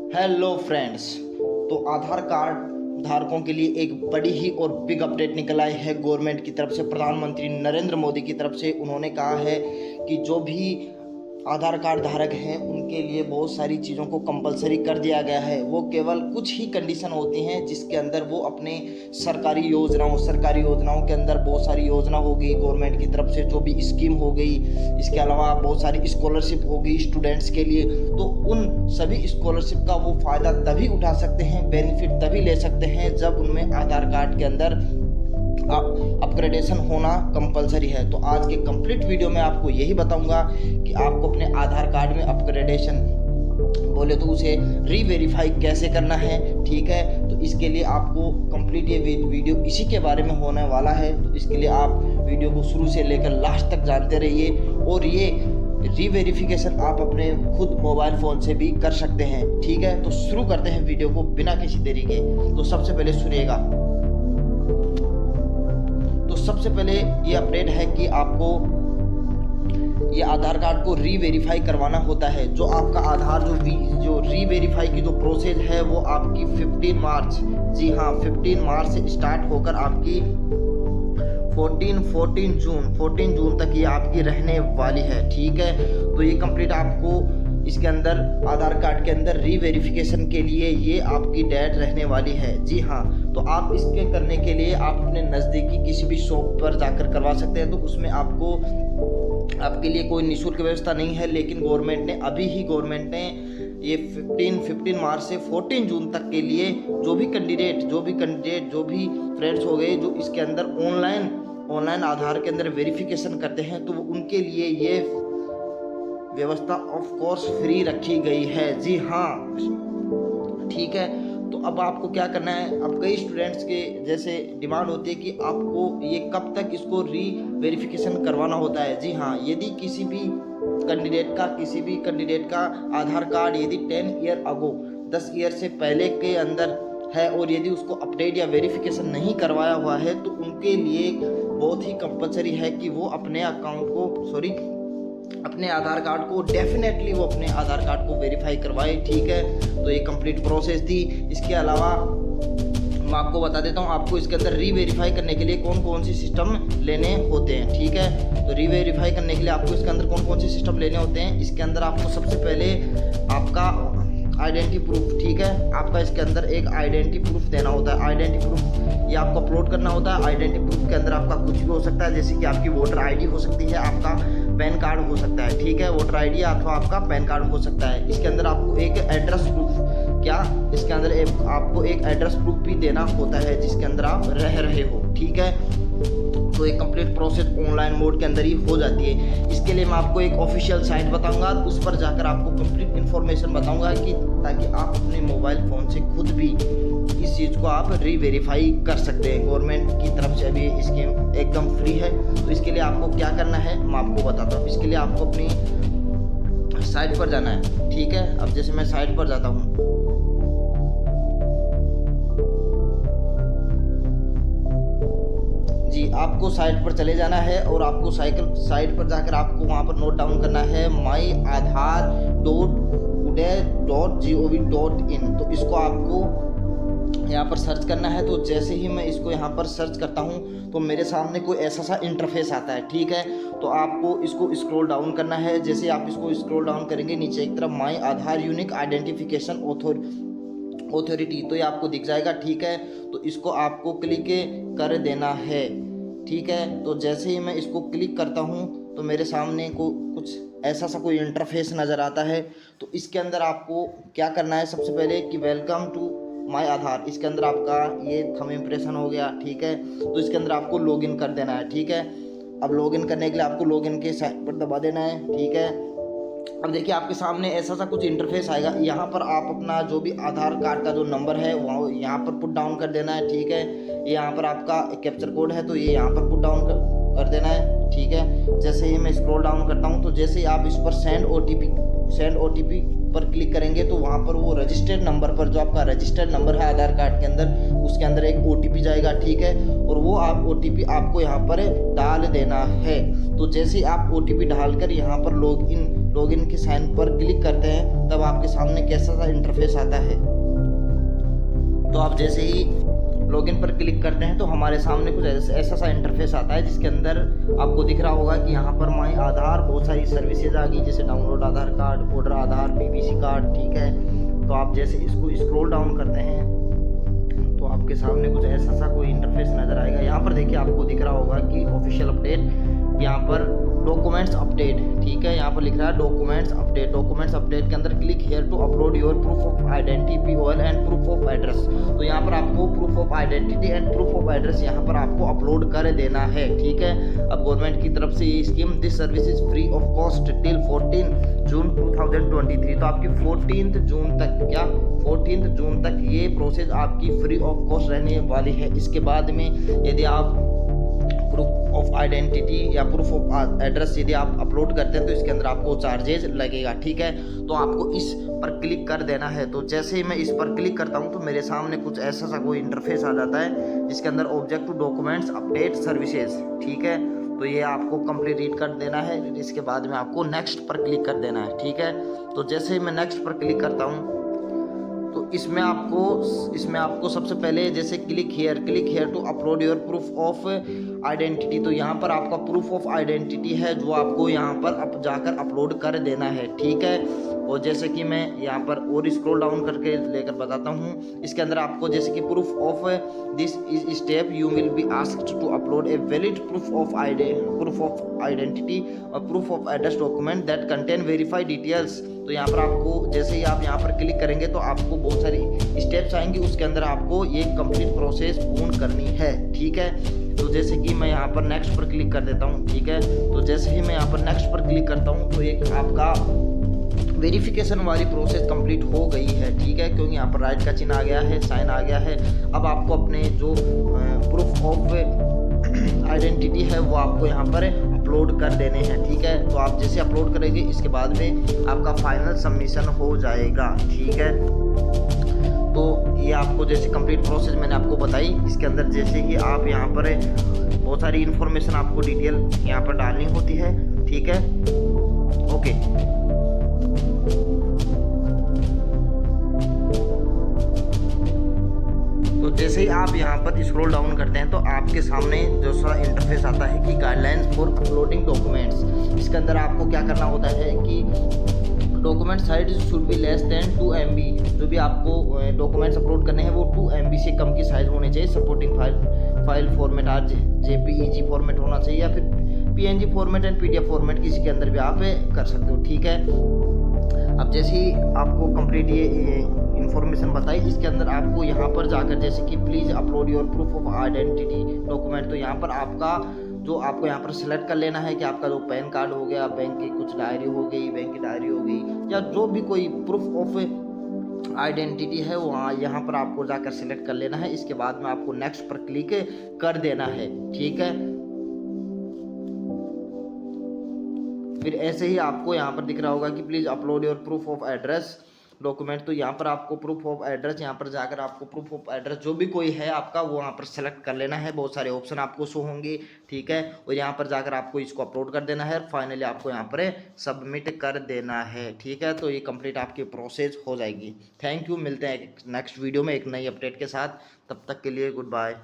Hello friends. तो आधार card धारकों के लिए एक बड़ी ही और बिग अपडेट निकल आई है गवर्नमेंट की तरफ से। प्रधानमंत्री नरेंद्र मोदी की तरफ से उन्होंने कहा है कि जो भी आधार कार्ड धारक हैं उनके लिए बहुत सारी चीज़ों को कंपलसरी कर दिया गया है। वो केवल कुछ ही कंडीशन होती हैं जिसके अंदर वो अपने सरकारी योजनाओं के अंदर बहुत सारी योजना हो गई गवर्नमेंट की तरफ से, जो भी स्कीम हो गई, इसके अलावा बहुत सारी स्कॉलरशिप हो गई स्टूडेंट्स के लिए, तो उन सभी स्कॉलरशिप का वो फ़ायदा तभी उठा सकते हैं, बेनिफिट तभी ले सकते हैं जब उनमें आधार कार्ड के अंदर अपग्रेडेशन होना कंपलसरी है। तो आज के कंप्लीट वीडियो में आपको यही बताऊंगा कि आपको अपने आधार कार्ड में अपग्रेडेशन बोले तो उसे रीवेरीफाई कैसे करना है। ठीक है, तो इसके लिए आपको कंप्लीट ये वीडियो इसी के बारे में होने वाला है। तो इसके लिए आप वीडियो को शुरू से लेकर लास्ट तक जानते रहिए। और ये रीवेरिफिकेशन आप अपने खुद मोबाइल फ़ोन से भी कर सकते हैं। ठीक है, तो शुरू करते हैं वीडियो को बिना किसी देरी के। तो सबसे पहले सुनिएगा। तो सबसे पहले ये अपडेट है कि आपको ये आधार कार्ड को रीवेरीफाई करवाना होता है। जो आपका आधार जो रीवेरीफाई की जो प्रोसेस है वो आपकी 15 मार्च, जी हाँ 15 मार्च से स्टार्ट होकर आपकी 14 जून तक ये आपकी रहने वाली है। ठीक है, तो ये कंप्लीट आपको इसके अंदर आधार कार्ड के अंदर रीवेरिफिकेशन के लिए ये आपकी डेट रहने वाली है। जी हाँ, तो आप इसके करने के लिए आप अपने नज़दीकी किसी भी शॉप पर जाकर करवा सकते हैं। तो उसमें आपके लिए कोई निःशुल्क व्यवस्था नहीं है, लेकिन गवर्नमेंट ने ये 15 मार्च से 14 जून तक के लिए जो भी फ्रेंड्स हो गए जो इसके अंदर ऑनलाइन आधार के अंदर वेरिफिकेशन करते हैं, तो उनके लिए ये व्यवस्था ऑफ कोर्स फ्री रखी गई है। जी हाँ, ठीक है। तो अब आपको क्या करना है, अब कई स्टूडेंट्स के जैसे डिमांड होती है कि आपको ये कब तक इसको वेरिफिकेशन करवाना होता है। जी हाँ, यदि किसी भी कैंडिडेट का आधार कार्ड यदि 10 ईयर से पहले के अंदर है और यदि उसको अपडेट या वेरिफिकेशन नहीं करवाया हुआ है, तो उनके लिए बहुत ही कंपलसरी है कि वो अपने आधार कार्ड को डेफिनेटली वो अपने आधार कार्ड को वेरीफाई करवाए। ठीक है, तो ये कंप्लीट प्रोसेस थी। इसके अलावा मैं आपको बता देता हूँ आपको इसके अंदर रीवेरीफाई करने के लिए कौन कौन से सिस्टम लेने होते हैं। ठीक है, तो रीवेरीफाई करने के लिए आपको इसके अंदर कौन कौन से सिस्टम लेने होते हैं। इसके अंदर आपको सबसे पहले आपका आइडेंटिटी प्रूफ, ठीक है, आपका इसके अंदर एक आइडेंटिटी प्रूफ देना होता है। आइडेंटिटी प्रूफ ये आपको अपलोड करना होता है। आइडेंटिटी प्रूफ के अंदर आपका कुछ भी हो सकता है, जैसे कि आपकी वोटर आईडी हो सकती है, आपका पैन कार्ड हो सकता है। ठीक है, वोटर आईडी अथवा आपका पैन कार्ड हो सकता है। इसके अंदर आपको एक एड्रेस प्रूफ इसके अंदर आपको एक एड्रेस प्रूफ भी देना होता है जिसके अंदर आप रह रहे हो। ठीक है, तो एक कंप्लीट प्रोसेस ऑनलाइन मोड के अंदर ही हो जाती है। इसके लिए मैं आपको एक ऑफिशियल साइट बताऊंगा, उस पर जाकर आपको कंप्लीट इन्फॉर्मेशन बताऊंगा कि ताकि आप अपने मोबाइल फ़ोन से खुद भी इस चीज़ को आप रीवेरीफाई कर सकते हैं। गवर्नमेंट की तरफ से अभी स्कीम एकदम फ्री है। तो इसके लिए आपको क्या करना है मैं आपको बताता हूँ। इसके लिए आपको अपनी साइट पर जाना है। ठीक है, अब जैसे मैं साइट पर जाता हूँ, जी आपको साइट पर चले जाना है और आपको साइट पर जाकर आपको वहाँ पर नोट डाउन करना है myaadhar.uday.gov.in। तो इसको आपको यहाँ पर सर्च करना है। तो जैसे ही मैं इसको यहाँ पर सर्च करता हूँ तो मेरे सामने कोई ऐसा सा इंटरफेस आता है। ठीक है, तो आपको इसको स्क्रॉल डाउन करना है। जैसे आप इसको स्क्रॉल डाउन करेंगे नीचे एक तरफ माई आधार यूनिक आइडेंटिफिकेशन ऑथोरिटी, तो ये आपको दिख जाएगा। ठीक है, तो इसको आपको क्लिक कर देना है। ठीक है, तो जैसे ही मैं इसको क्लिक करता हूँ तो मेरे सामने को कुछ ऐसा सा कोई इंटरफेस नज़र आता है। तो इसके अंदर आपको क्या करना है, सबसे पहले कि वेलकम टू माय आधार, इसके अंदर आपका ये थंब इम्प्रेशन हो गया। ठीक है, तो इसके अंदर आपको लॉगिन कर देना है। ठीक है, अब लॉगिन करने के लिए आपको लॉगिन के साइट पर दबा देना है। ठीक है, अब देखिए आपके सामने ऐसा सा कुछ इंटरफेस आएगा। यहाँ पर आप अपना जो भी आधार कार्ड का जो नंबर है वहाँ यहाँ पर पुट डाउन कर देना है। ठीक है, यहाँ पर आपका कैप्चर कोड है तो ये यहाँ पर पुट डाउन कर देना है। ठीक है, जैसे ही मैं स्क्रॉल डाउन करता हूँ तो जैसे ही आप इस पर सेंड OTP पर क्लिक करेंगे तो वहाँ पर वो रजिस्टर्ड नंबर पर जो आपका रजिस्टर्ड नंबर है आधार कार्ड के अंदर उसके अंदर एक OTP जाएगा। ठीक है, और वो OTP आपको यहाँ पर डाल देना है। तो जैसे ही आप OTP डालकर यहाँ पर लॉगिन के साइन पर क्लिक करते हैं तब आपके सामने कैसा सा इंटरफेस आता है। तो आप जैसे ही लॉगिन पर क्लिक करते हैं तो हमारे सामने कुछ ऐसा सा इंटरफेस आता है, जिसके अंदर आपको दिख रहा होगा कि यहाँ पर माई आधार बहुत सारी सर्विसेज आ गई, जैसे डाउनलोड आधार कार्ड, ऑर्डर आधार, पीवीसी कार्ड, ठीक है। तो आप जैसे इसको स्क्रॉल डाउन करते हैं तो आपके सामने कुछ ऐसा सा कोई इंटरफेस नज़र आएगा। यहाँ पर देखिए आपको दिख रहा होगा कि ऑफिशियल अपडेट, यहाँ पर डॉक्यूमेंट्स अपडेट, ठीक है। यहाँ पर लिख रहा है डॉक्यूमेंट्स अपडेट। डॉक्यूमेंट्स अपडेट के अंदर click here to upload your proof of identity, POL and proof of address. तो यहाँ पर आपको proof of identity and proof of address यहाँ पर आपको अपलोड कर देना है, ठीक है। अब गवर्नमेंट की तरफ से ये scheme, this service is free of cost till 14 जून 2023। तो आपकी 14 जून तक, क्या 14 जून तक ये प्रोसेस आपकी फ्री ऑफ कॉस्ट रहने वाली है। इसके बाद में यदि आप प्रूफ ऑफ आइडेंटिटी या प्रूफ ऑफ एड्रेस यदि आप अपलोड करते हैं तो इसके अंदर आपको चार्जेस लगेगा, ठीक है। तो आपको इस पर क्लिक कर देना है। तो जैसे ही मैं इस पर क्लिक करता हूं तो मेरे सामने कुछ ऐसा सा कोई इंटरफेस आ जाता है, जिसके अंदर object to documents update services, ठीक है। तो ये आपको कंप्लीट रीड कर देना है। इसके बाद में आपको नेक्स्ट पर क्लिक कर देना है, ठीक है। तो जैसे ही मैं नेक्स्ट पर क्लिक करता हूँ तो इसमें आपको सबसे पहले जैसे click here to upload your proof of identity. तो यहाँ पर आपका प्रूफ ऑफ आइडेंटिटी है जो आपको यहाँ पर जाकर अपलोड कर देना है, ठीक है। और जैसे कि मैं यहाँ पर और स्क्रॉल डाउन करके लेकर बताता हूँ, इसके अंदर आपको जैसे कि proof of this step you will be asked to upload a valid proof of identity और proof of address document that contain verified details. तो यहाँ पर आपको जैसे ही आप यहाँ पर क्लिक करेंगे तो आपको बहुत सारी स्टेप्स आएंगी, उसके अंदर आपको ये कंप्लीट प्रोसेस पूर्ण करनी है, ठीक है। तो जैसे कि मैं यहाँ पर नेक्स्ट पर क्लिक कर देता हूँ, ठीक है। तो जैसे ही मैं यहाँ पर नेक्स्ट पर क्लिक करता हूँ तो एक आपका वेरिफिकेशन वाली प्रोसेस कंप्लीट हो गई है, ठीक है, क्योंकि यहाँ पर राइट का चिन्ह आ गया है, साइन आ गया है। अब आपको अपने जो प्रूफ ऑफ आइडेंटिटी है वो आपको यहाँ पर अपलोड कर देने हैं, ठीक है। तो आप जैसे अपलोड करेंगे इसके बाद में आपका फाइनल सबमिशन हो जाएगा, ठीक है। तो ये आपको जैसे कंप्लीट प्रोसेस मैंने आपको बताई, इसके अंदर जैसे कि आप यहाँ पर बहुत सारी इन्फॉर्मेशन आपको डिटेल यहाँ पर डालनी होती है, ठीक है, ओके। तो जैसे ही आप यहाँ पर स्क्रॉल डाउन करते हैं तो आपके सामने जो सा इंटरफेस आता है कि गाइडलाइंस फॉर अपलोडिंग डॉक्यूमेंट्स। इसके अंदर आपको क्या करना होता है कि document size should be less than 2 MB। जो भी आपको डॉक्यूमेंट्स अपलोड करने हैं वो 2 MB से कम की साइज़ होनी चाहिए। Supporting file format JPEG format होना चाहिए, या फिर PNG format and PDF format किसी के अंदर भी आप कर सकते हो, ठीक है। अब जैसे ही आपको कंप्लीट ये इन्फॉर्मेशन बताई, इसके अंदर आपको यहाँ पर जाकर जैसे कि please upload your proof of identity document. तो यहाँ पर आपको यहाँ पर सिलेक्ट कर लेना है कि आपका जो पैन कार्ड हो गया, बैंक की कुछ डायरी हो गई, बैंक की डायरी हो गई, या जो भी कोई प्रूफ ऑफ आइडेंटिटी है वो यहाँ पर आपको जाकर सिलेक्ट कर लेना है। इसके बाद में आपको नेक्स्ट पर क्लिक कर देना है, ठीक है। फिर ऐसे ही आपको यहाँ पर दिख रहा होगा कि please upload your proof of address document. तो यहाँ पर आपको प्रूफ ऑफ एड्रेस, यहाँ पर जाकर आपको प्रूफ ऑफ एड्रेस जो भी कोई है आपका वो यहाँ पर सेलेक्ट कर लेना है। बहुत सारे ऑप्शन आपको शो होंगे, ठीक है, और यहाँ पर जाकर आपको इसको अपलोड कर देना है। फाइनली आपको यहाँ पर सबमिट कर देना है, ठीक है। तो ये कंप्लीट आपकी प्रोसेस हो जाएगी। थैंक यू, मिलते हैं नेक्स्ट वीडियो में एक नई अपडेट के साथ। तब तक के लिए गुड बाय।